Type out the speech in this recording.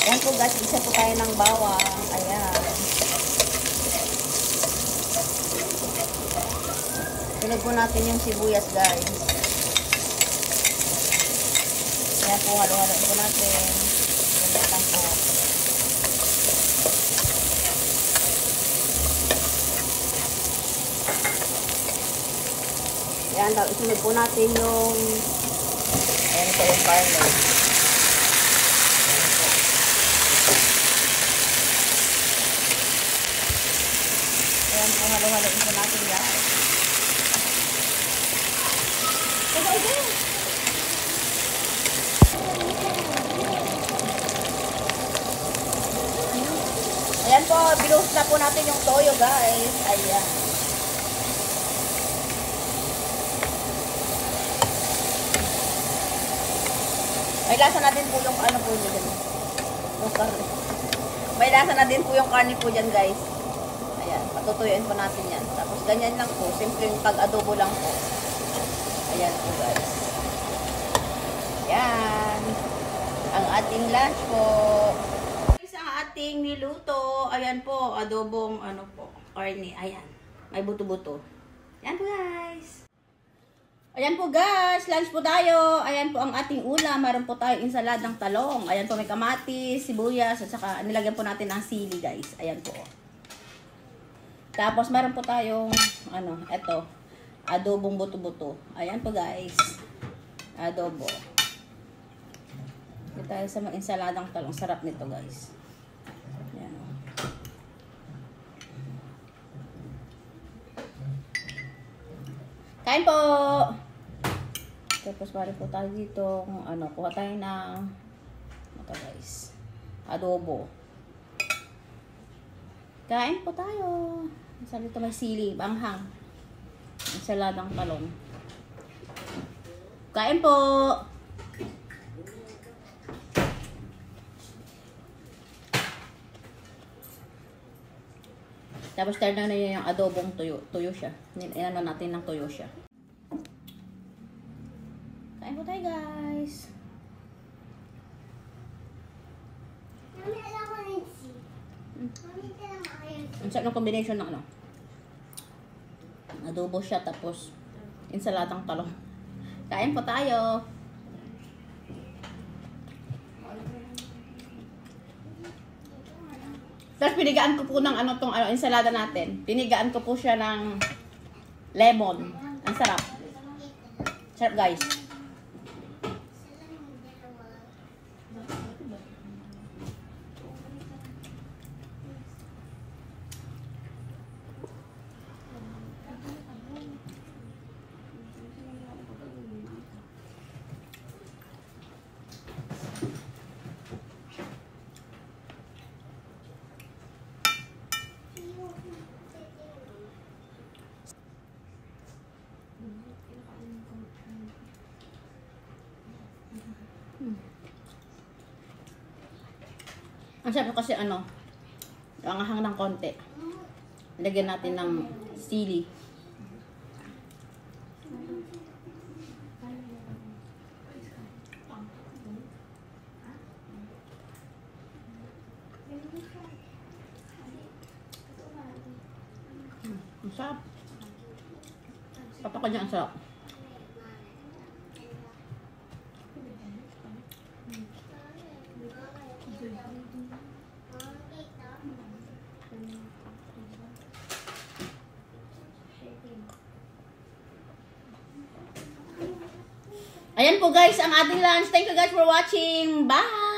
Ayan po guys, isa po tayo ng bawang. Ayan. Sunod po natin yung sibuyas guys. Ayan po, halo-haloin po natin. Ayan po. Ayan, isunod po natin yung ayan po yung garlic. Ayan po, halo-haloin po natin guys. Ayan po, binuhos na po natin yung toyo guys. Ayan. May lasa na din po yung ano po dyan. Yung karne. May lasa na din po yung karne po dyan guys. Ayan, patutuyuin po natin yan. Tapos ganyan lang po, simpleng pag-adobo lang po. Ayan po guys. Ayan. Ang ating lunch po. Ang ating niluto. Ayan po, adobong ano po, karne. Ayan. May buto-buto. Ayan po guys. Ayan po guys, lunch po tayo. Ayan po ang ating ulam. Meron po tayo insaladang talong. Ayan po may kamatis, sibuyas, at saka nilagyan po natin ng sili guys. Ayan po. Tapos meron po tayong ano, eto, adobong buto-buto. Ayan po guys. Adobo. Ito tayo sa mga insaladang talong. Sarap nito guys. Ayan. Kain po! Tapos bari po tayo dito kung ano, kuha tayo ng ito guys, adobo. Kain po tayo. Isa dito may sili, banghang. Insaladang talong. Kain po! Tapos tayo na yung adobong tuyo. Tuyo siya. Ano natin ng tuyo siya. Kain po tayo guys. Ang sarap ng combination ng ano. Adobo siya tapos insaladang talong. Kain po tayo. Tapos pinigaan ko po ng ano tong ano, ensalada natin. Pinigaan ko po siya ng lemon. Ang sarap. Sarap guys. Ang sarap kasi ano, anghang ng konti. Lagyan natin ng sili. Ang sarap. Papakan niya ang sarap. Ayan po guys, ang ating lunch. Thank you guys for watching. Bye!